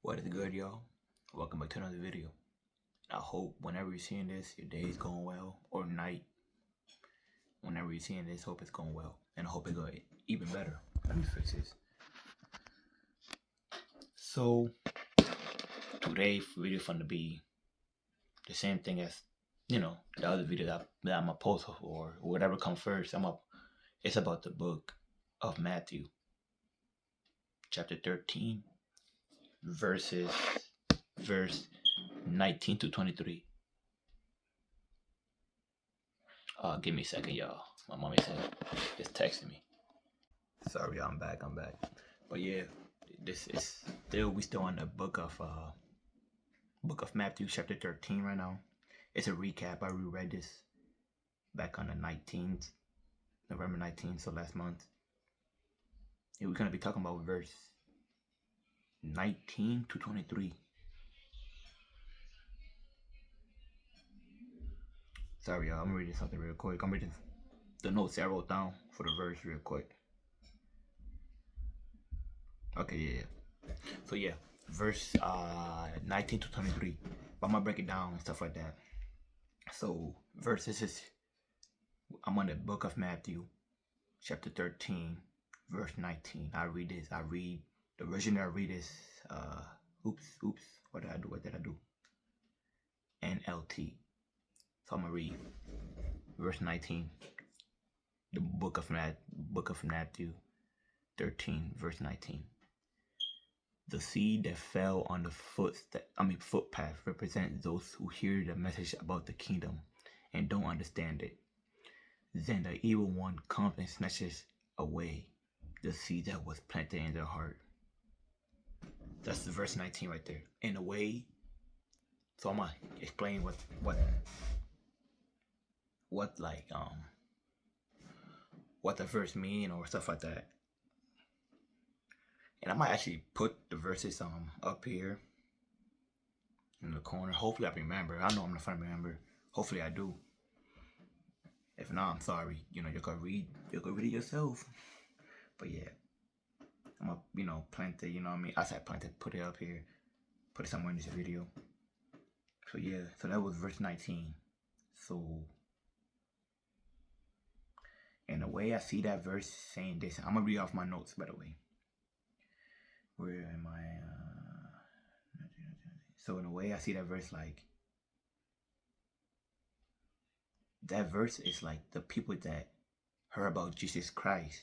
What is good, y'all? Welcome back to another video. I hope whenever you're seeing this, your day is going well, or night. Whenever you're seeing this, hope it's going well, and I hope it goes even better. Let me fix this. So today, video fun to be the same thing as the other video that I'm gonna post or whatever comes first. It's about the book of Matthew, chapter 13, verse 19 to 23. Give me a second, y'all. My mommy said just texting me. Sorry, y'all, I'm back. But yeah, this is we still on the book of Matthew, chapter 13 right now. It's a recap. I reread this back on the 19th, November 19th, so last month. And we're gonna be talking about verse 19 to 23. Sorry, y'all. I'm reading something real quick. I'm reading the notes I wrote down for the verse real quick. Okay, yeah. So yeah, verse 19 to 23. But I'm gonna break it down and stuff like that. So verses is I'm on the book of Matthew, chapter 13, verse 19. I read the version I read is oops. What did I do? NLT. So I'm gonna read verse 19. The book of Matthew 13, verse 19. The seed that fell on the footpath represents those who hear the message about the kingdom and don't understand it. Then the evil one comes and snatches away the seed that was planted in their heart. That's the verse 19 right there. In a way, so I'm gonna explain what the verse mean or stuff like that. And I might actually put the verses up here in the corner. Hopefully I remember. I know I'm not gonna remember. Hopefully I do. If not, I'm sorry. You can read it yourself. But yeah, I'm gonna plant it. I said plant it. Put it up here. Put it somewhere in this video. So yeah, so that was verse 19. So in a way, I see that verse saying this. I'm gonna read off my notes, by the way. Where am I? So in a way, I see that verse like that verse is like the people that heard about Jesus Christ,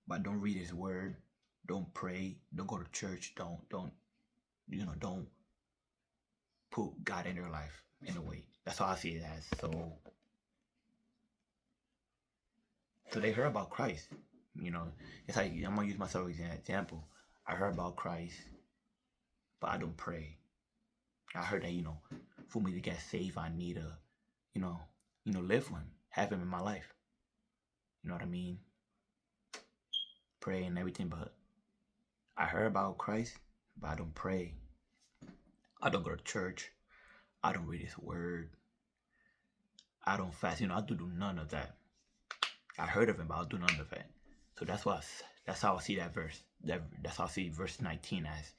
but don't read His word, don't pray, don't go to church, don't put God in their life. In a way, that's how I see it as. So they heard about Christ. It's like I'm gonna use myself as an example. I heard about Christ, but I don't pray. I heard that for me to get saved, I need to live for Him, have Him in my life. You know what I mean? Pray and everything, but I heard about Christ, but I don't pray. I don't go to church. I don't read His word. I don't fast. I do none of that. I heard of Him, but I'll do none of it. So that's how I see that verse. That's how I see verse 19 as,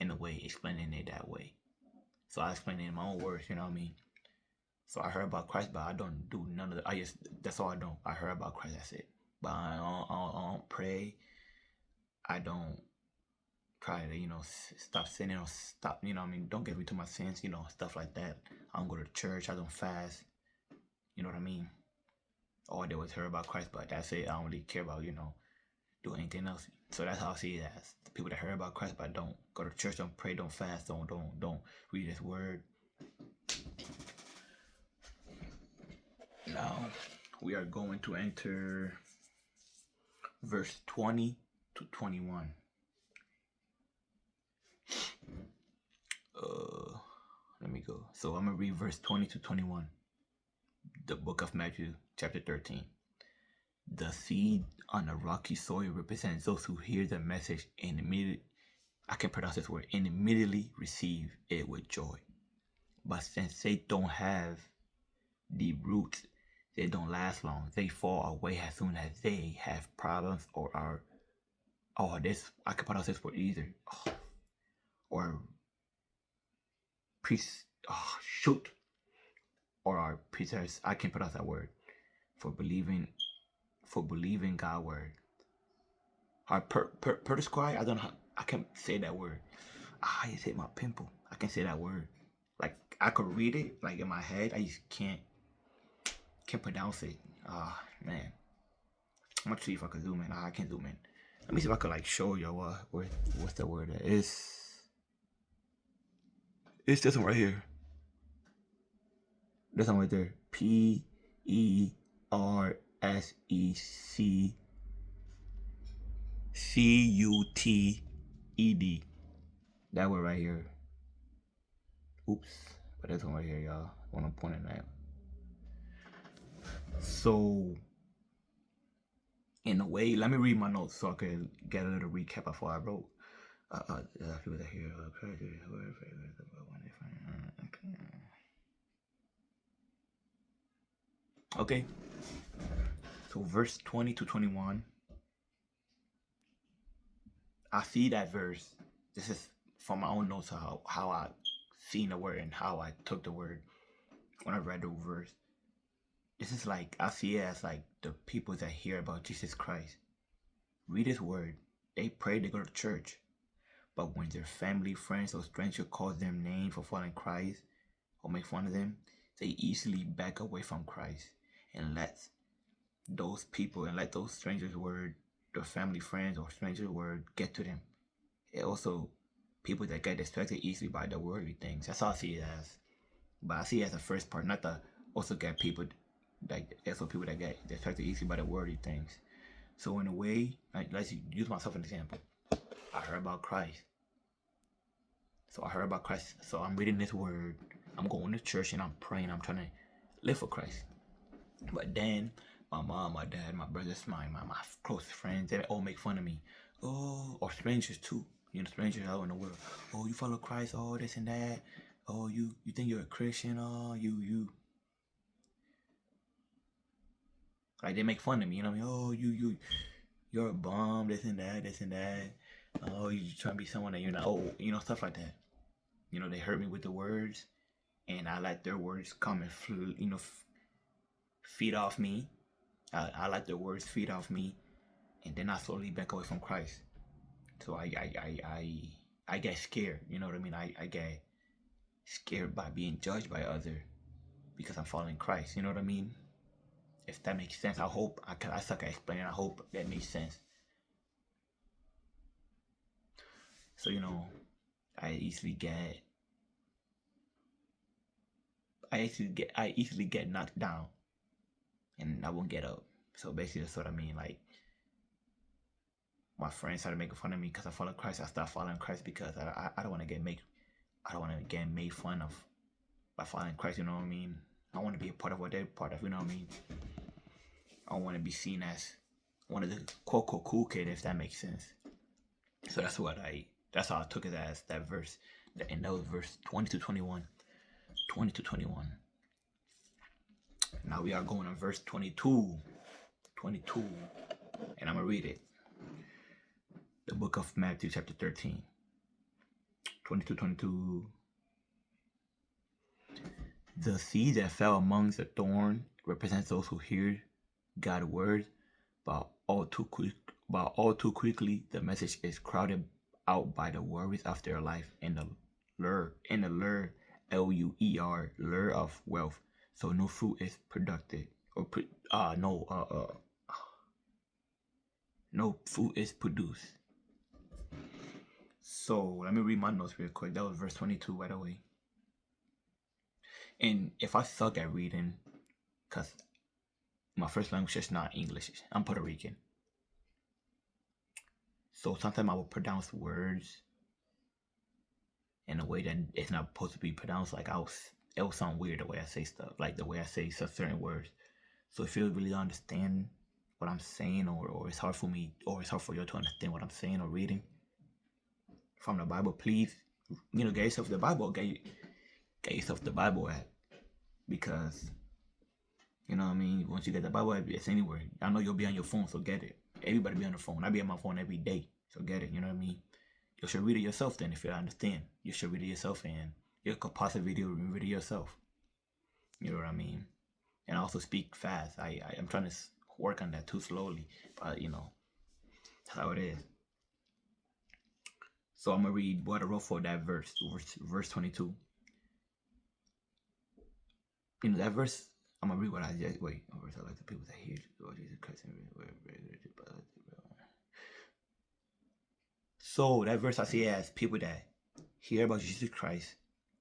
in a way, explaining it that way. So I explain it in my own words, you know what I mean? So I heard about Christ, but I don't do none of it. That's all I do. I heard about Christ, that's it. But I don't pray. I don't try to, stop sinning or stop, don't get me to my sins, stuff like that. I don't go to church. I don't fast. You know what I mean? All I did was hear about Christ, but that's it. I don't really care about, do anything else. So that's how I see it as. The people that heard about Christ, but don't go to church, don't pray, don't fast, don't read His word. Now we are going to enter verse 20 to 21. Let me go. So I'm gonna read verse 20 to 21. The book of Matthew, chapter 13. The seed on the rocky soil represents those who hear the message and immediately receive it with joy. But since they don't have the roots, they don't last long. They fall away as soon as they have problems or are. I can pronounce this word either. or priest, oh, shoot, or our preachers, I can't pronounce that word, for believing God word. Our prescribe, I don't know, I can't say that word. I just hit my pimple. I can't say that word. Like I could read it like in my head, I just can't pronounce it. Man, I'm gonna see if I can zoom in. I can't zoom in. Let me see if I could like show you what's the word. It's this one right here. This one right there. PERSECUTED. That word right here. Oops. But this one right here, y'all. What I'm pointing at. So, in a way, let me read my notes so I can get a little recap of what I wrote. People that hear okay. So verse 20 to 21. I see that verse. This is from my own notes of how I seen the word and how I took the word when I read the verse. This is like, I see it as like the people that hear about Jesus Christ, read his word, they pray, they go to church. But when their family, friends, or strangers call them names for following Christ or make fun of them, they easily back away from Christ and let those people and let those strangers' word, their family, friends, or strangers' word get to them. It also people that get distracted easily by the worldly things. That's how I see it as. But I see it as the first part, not the also get people like also people that get distracted easily by the worldly things. So in a way, like, let's use myself as an example. I heard about Christ. So I heard about Christ. So I'm reading this word. I'm going to church and I'm praying. I'm trying to live for Christ. But then my mom, my dad, my brothers, my close friends, they all make fun of me. Oh, or strangers too. You know, strangers out in the world. Oh, you follow Christ, oh, this and that. Oh, you think you're a Christian, oh, you. Like, they make fun of me, you know what I mean? Oh, you're a bum, this and that. Oh, you trying to be someone that you're not. Oh, you know, stuff like that. You know, they hurt me with the words, and I let their words come and, feed off me. I let their words feed off me, and then I slowly back away from Christ. So I get scared. You know what I mean? I get scared by being judged by others because I'm following Christ. You know what I mean? If that makes sense, I hope I suck at explaining. I hope that makes sense. So I easily get knocked down, and I won't get up. So basically, that's what I mean. Like, my friends started making fun of me because I follow Christ. I stopped following Christ because I don't want to get made fun of by following Christ. You know what I mean? I want to be a part of what they're part of. You know what I mean? I want to be seen as one of the quote unquote cool kid, if that makes sense. So that's how I took it as that verse, and that was verse 20 to 21. 20 to 21. Now we are going on verse 22, and I'm gonna read it. The book of Matthew, chapter 13, 22. The seed that fell amongst the thorn represents those who hear God's word, but all too quickly the message is crowded out by the worries of their life and the lure LUER, lure of wealth. So no fruit is productive, or no fruit is produced. So let me read my notes real quick. That was verse 22, by the way. And if I suck at reading, because my first language is not English, I'm Puerto Rican. So sometimes I will pronounce words in a way that it's not supposed to be pronounced. Like it will sound weird the way I say stuff, like the way I say certain words. So if you really understand what I'm saying, or it's hard for me, or it's hard for you to understand what I'm saying or reading from the Bible, please, get yourself the Bible. Get yourself the Bible app, because you know what I mean. Once you get the Bible app, it's anywhere. I know you'll be on your phone, so get it. Everybody be on the phone. I be on my phone every day, so get it. You know what I mean. you should read it yourself then. If you understand, you should read it yourself, and you could pause the video and read it yourself. You know what I mean? And I also speak fast. I'm trying to work on that too slowly, but that's how it is. So I'm gonna read what I wrote for that verse 22. That verse. I'm gonna read what I just wait. Verse I like the people that hear Lord Jesus Christ. So that verse I see as people that hear about Jesus Christ,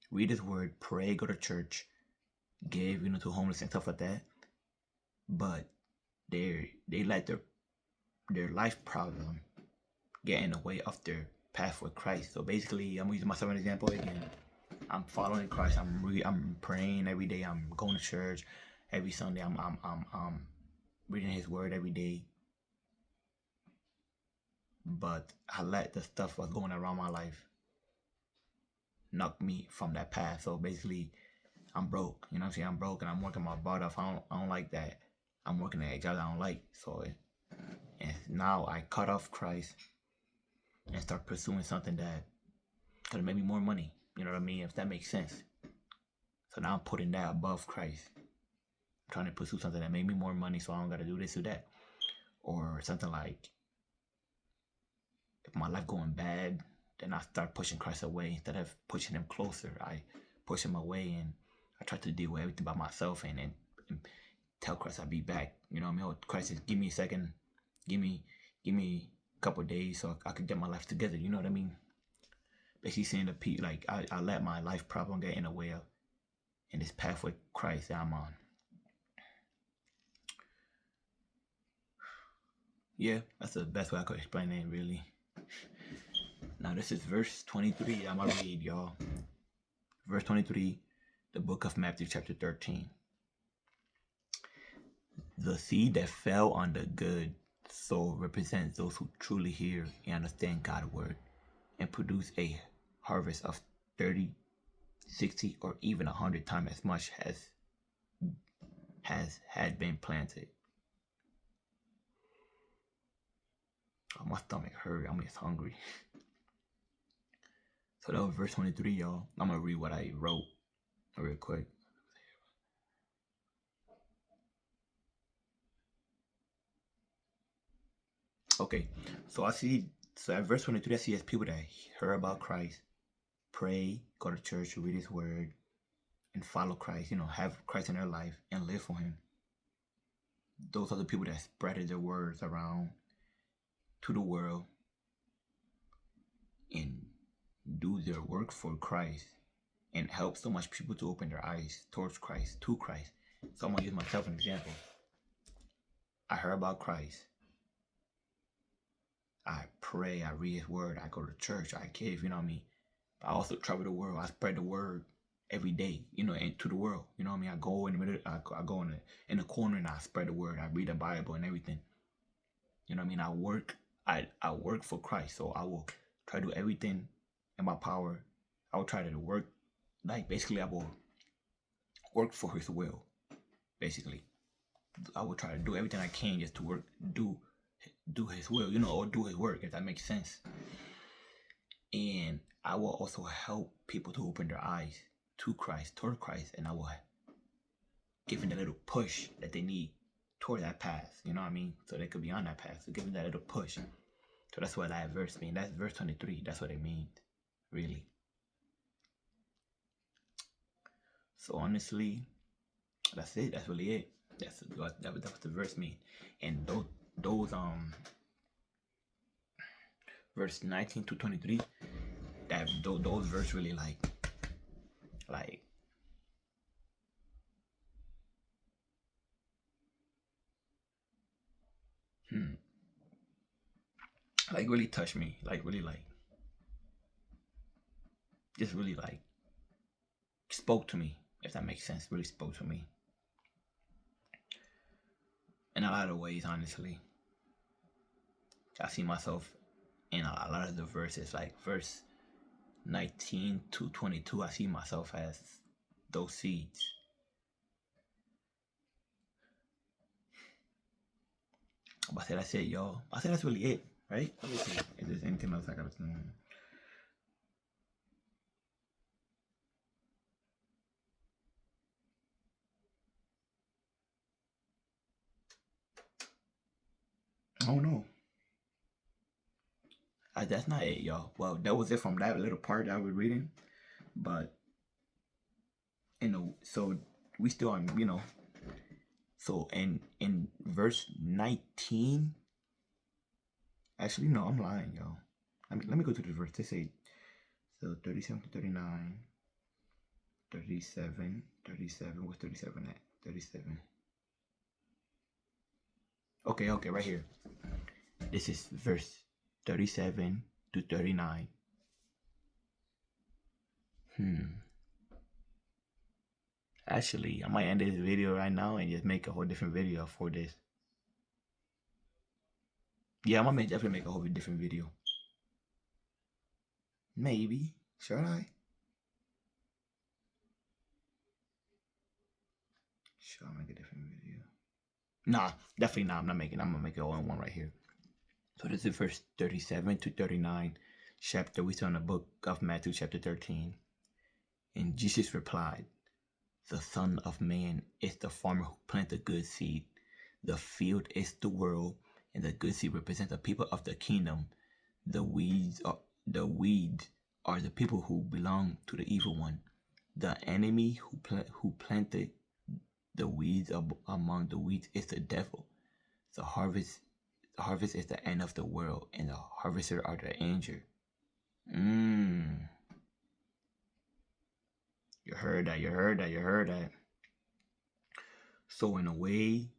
read His word, pray, go to church, give to homeless and stuff like that, but they let their life problem get in the way of their path with Christ. So basically, I'm using myself as an example again. I'm following Christ. I'm praying every day. I'm going to church every Sunday. I'm reading His word every day. But I let the stuff that's going around my life knock me from that path. So basically, I'm broke. You know what I'm saying? I'm broke and I'm working my butt off. I don't like that. I'm working at a job I don't like. So and now I cut off Christ and start pursuing something that could make me more money. You know what I mean? If that makes sense. So now I'm putting that above Christ. I'm trying to pursue something that made me more money, so I don't gotta do this or that. Or something like, if my life going bad, then I start pushing Christ away instead of pushing Him closer. I push Him away and I try to deal with everything by myself and tell Christ I'll be back. You know what I mean? Oh, Christ says, give me a second, give me a couple of days so I could get my life together. You know what I mean? Basically saying to like I let my life problem get in the way of in this path with Christ that I'm on. Yeah, that's the best way I could explain it, really. Now this is verse 23. I'm gonna read, y'all. Verse 23, the book of Matthew, chapter 13. The seed that fell on the good soil represents those who truly hear and understand God's word and produce a harvest of 30, 60, or even 100 times as much as had been planted. Oh, my stomach hurt. I'm just hungry. So that was verse 23, y'all. I'm gonna read what I wrote real quick. Okay, so at verse 23, I see as people that heard about Christ, pray, go to church, read His word, and follow Christ, have Christ in their life and live for Him. Those are the people that spreaded their words around to the world and do their work for Christ and help so much people to open their eyes towards Christ, to Christ. So I'm gonna use myself as an example. I heard about Christ. I pray, I read His word, I go to church, I give, you know what I mean? But I also travel the world. I spread the word every day, and to the world. You know what I mean? I go in the middle, I go in the corner and I spread the word. I read the Bible and everything. You know what I mean? I work for Christ, so I will try to do everything in my power. I will try to work, like basically I will work for His will. Basically, I will try to do everything I can just to work, do His will, or do His work, if that makes sense. And I will also help people to open their eyes to Christ, toward Christ, and I will give them that little push that they need toward that path, you know what I mean? So they could be on that path. So give them that little push. So that's what that verse means. That's verse 23. That's what it means, really. So honestly, that's it. That's really it. That's what the verse means. And those verse 19 to 23, those verse really like really touched me, just really spoke to me, if that makes sense. Really spoke to me in a lot of ways. Honestly, I see myself in a lot of the verses, like verse 19 to 22. I see myself as those seeds. But I said that's it, y'all. I said that's really it, right? Let me see if there's anything else I gotta say. Oh no, that's not it, y'all. Well, that was it from that little part that I was reading, but so we still on, So in verse 19, actually no, I'm lying, y'all. Let me go to the verse. They say so 37 to 39, 37, 37. What's 37 at? 37. Okay, right here. This is verse 37 to 39. Actually, I might end this video right now and just make a whole different video for this. Yeah, I'm gonna definitely make a whole different video. Maybe. Should I? Should I make a different video? Nah, definitely not. I'm gonna make it all in one right here. So this is verse 37 to 39 chapter. We saw in the book of Matthew chapter 13. And Jesus replied, "The Son of Man is the farmer who planted the good seed. The field is the world, and the good seed represents the people of the kingdom. The weeds are the people who belong to the evil one. The enemy who planted the weeds among the weeds is the devil. The harvest is the end of the world, and the harvesters are the angel." You heard that. So in a way,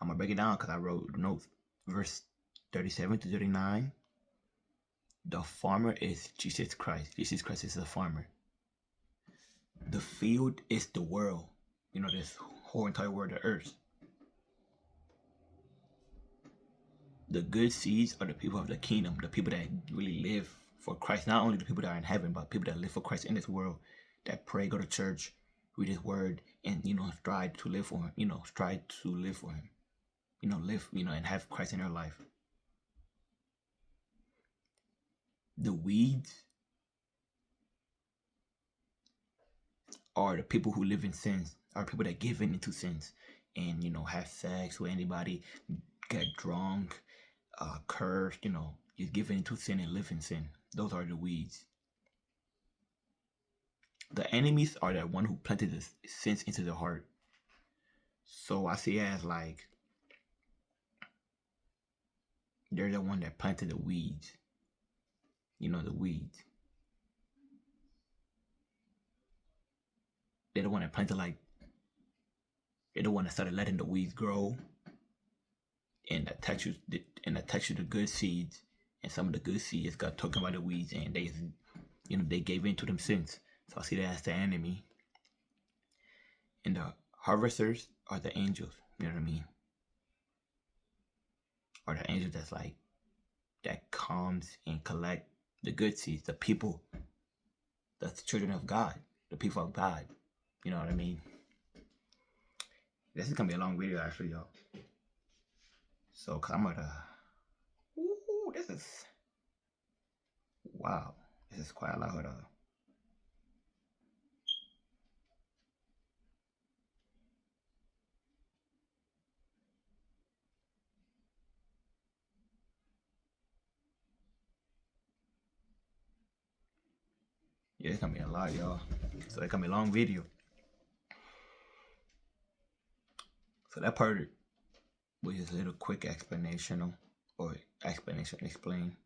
I'm gonna break it down because I wrote notes. Verse 37 to 39. The farmer is Jesus Christ. Jesus Christ is the farmer. The field is the world. This whole entire world, the earth. The good seeds are the people of the kingdom, the people that really live for Christ. Not only the people that are in heaven, but people that live for Christ in this world, that pray, go to church, read His word, and strive to live for Him. Strive to live for Him. Live, and have Christ in their life. The weeds are the people who live in sins, are people that give in into sins, and have sex with anybody, get drunk, curse, just give in into sin and live in sin. Those are the weeds. The enemies are the one who planted the sins into the heart. So I see it as like they're the one that planted the weeds. The weeds. They're the one that planted they're the one that started letting the weeds grow and attach you to good seeds. And some of the good seeds got taken by the weeds, and they gave in to them sins. So I see that as the enemy. And the harvesters are the angels. You know what I mean? Are the angels that comes and collect the good seeds, the people, the children of God, the people of God. You know what I mean? This is gonna be a long video, actually, y'all. So, cause I'm gonna. Ooh, this is. Wow, this is quite a lot. Yeah, it's gonna be a lot, y'all. So it's gonna be a long video. So that part was just a little quick explanation explain.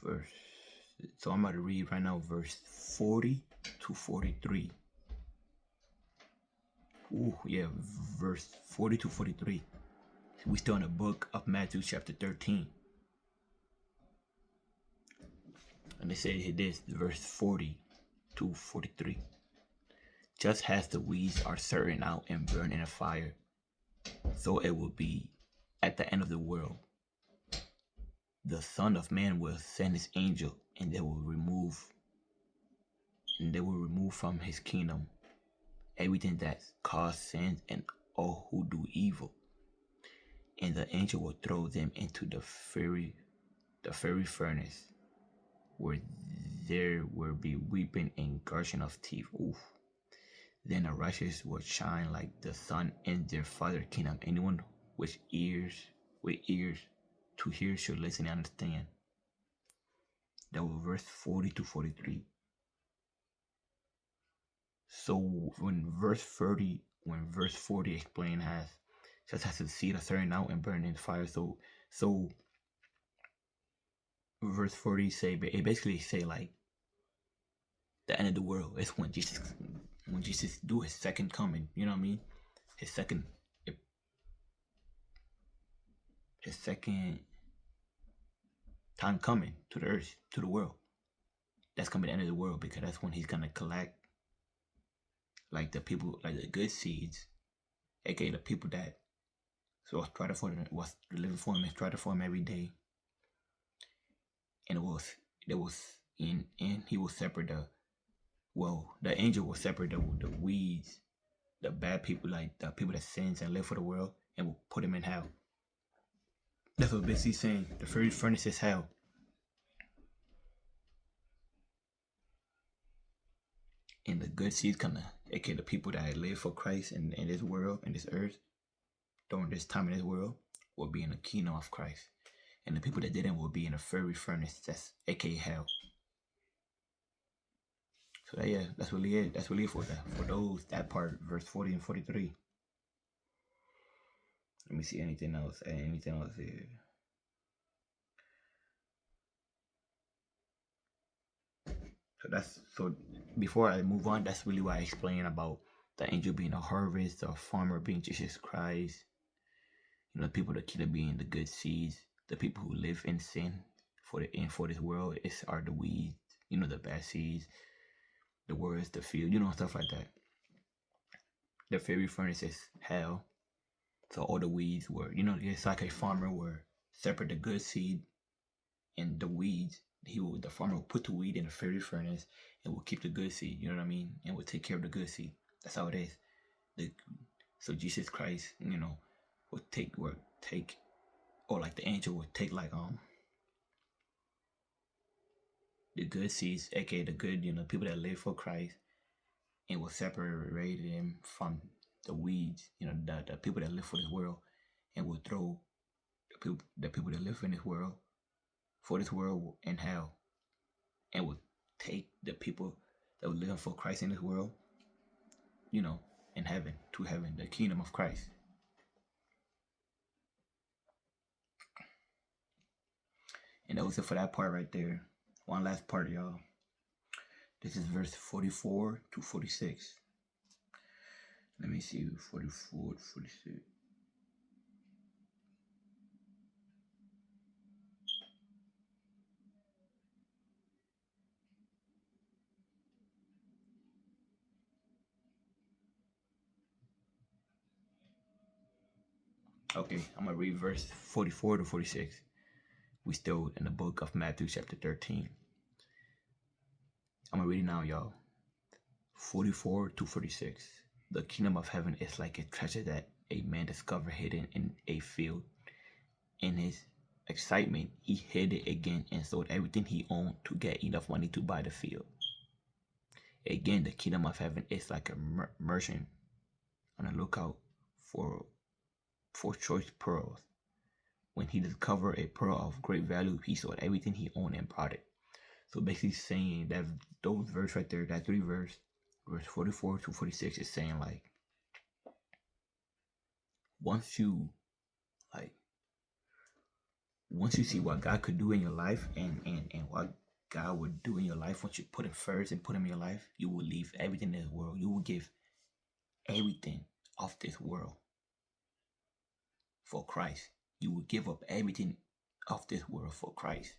Verse. So I'm about to read right now, verse 40 to 43. Ooh, yeah, verse 40 to 43. We still in the book of Matthew chapter 13. And they say this, verse 40 to 43. Just as the weeds are certain out and burn in a fire, so it will be at the end of the world. The Son of Man will send His angel, and they will remove from His kingdom everything that causes sins and all who do evil. And the angel will throw them into the fiery furnace. where there will be weeping and gnashing of teeth. Oof. Then the righteous will shine like the sun in their Father's kingdom. Anyone with ears to hear should listen and understand. That was verse 40 to 43. So when verse 40 explain has just has to see the turning out and burn in fire. So verse 40 say it basically say like the end of the world is when Jesus do his second coming. You know what I mean? His second time coming to the earth, to the world. That's coming to the end of the world, because that's when he's gonna collect like the people, like the good seeds, aka the people that was living for him and try to for him every day. And he will separate the angel will separate the weeds, the bad people, like the people that sins and live for the world, and will put them in hell. That's what basically saying. The fiery furnace is hell. And the good seeds aka the people that live for Christ in this world, in this earth, during this time in this world, will be in the kingdom of Christ. And the people that didn't will be in a fiery furnace, that's aka hell. So that's really it. That's really it for that part, verse 40 and 43. Let me see anything else. Here. So before I move on, that's really why I explain about the angel being a harvest, the farmer being Jesus Christ. You know, the people that keep being the good seeds, the people who live in sin for this world are the weeds, you know, the bad seeds, the words, the field, you know, stuff like that. The fiery furnace is hell. So all the weeds were, you know, it's like a farmer will separate the good seed and the weeds. The farmer will put the weed in the fiery furnace and will keep the good seed, you know what I mean? And will take care of the good seed. That's how it is. So Jesus Christ, you know, will take, or like the angel would take like the good seeds, aka the good, you know, people that live for Christ, and will separate them from the weeds, you know, the people that live for this world, and will throw the people that live in this world for this world in hell, and will take the people that will live for Christ in this world, you know, in heaven, to heaven, the kingdom of Christ. And that was it for that part right there. One last part, y'all. This is verse 44 to 46. Let me see, 44 to 46. Okay, I'm going to read verse 44 to 46. We still in the book of Matthew chapter 13. I'm going to read it now, y'all. 44 to 46. The kingdom of heaven is like a treasure that a man discovered hidden in a field. In his excitement, he hid it again and sold everything he owned to get enough money to buy the field. Again, the kingdom of heaven is like a merchant on the lookout for choice pearls. When he discovered a pearl of great value, he sold everything he owned and bought it. So basically saying that those verse right there, that three verse 44 to 46 is saying like, once you see what God could do in your life and what God would do in your life, once you put him first and put him in your life, you will leave everything in this world. You will give everything of this world for Christ. You will give up everything of this world for Christ.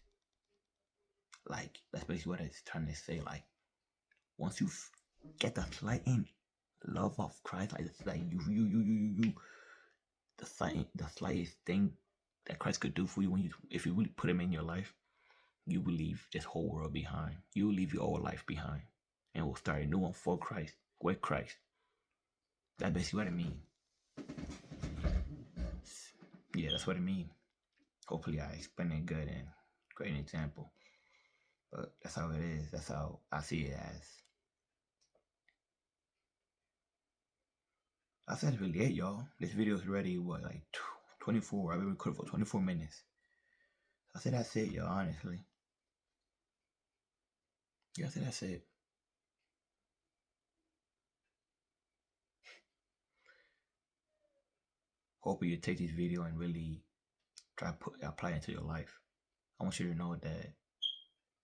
Like, that's basically what it's trying to say. Like, once you get the slight love of Christ, like you the slightest thing that Christ could do for you, if you really put him in your life, you will leave this whole world behind. You will leave your old life behind, and will start a new one for Christ, with Christ. That's basically what I mean. Yeah, that's what I mean. Hopefully I explained it good and great example. But that's how it is. That's how I see it as. I said it's really it, y'all. This video is ready, what, like 24? I've been recording for 24 minutes. I said that's it, y'all, honestly. Yeah, I said that's it. Hope you take this video and really try to apply it into your life. I want you to know that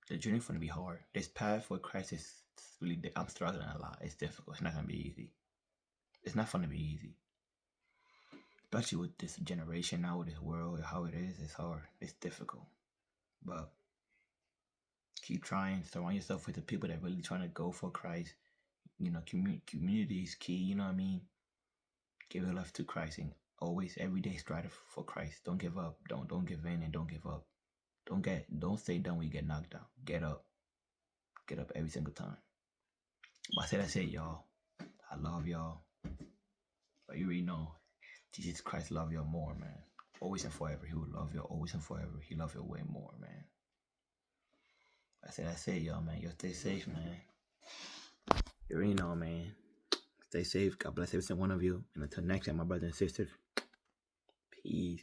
the journey is going to be hard. This path with Christ is really, I'm struggling a lot. It's difficult. It's not going to be easy. It's not going to be easy. Especially with this generation now, with this world, how it is, it's hard. It's difficult. But keep trying. Surround yourself with the people that really trying to go for Christ. You know, community is key. You know what I mean? Give your life to Christ and always, every day, strive for Christ. Don't give up. Don't give in and don't give up. Don't stay down when you get knocked down. Get up. Get up every single time. But I said that's it, y'all. I love y'all. But you already know, Jesus Christ love y'all more, man. Always and forever. He will love you always and forever. He love you way more, man. I said that's it, y'all, man. Y'all stay safe, man. You already know, man. Stay safe. God bless every single one of you. And until next time, my brothers and sisters, peace.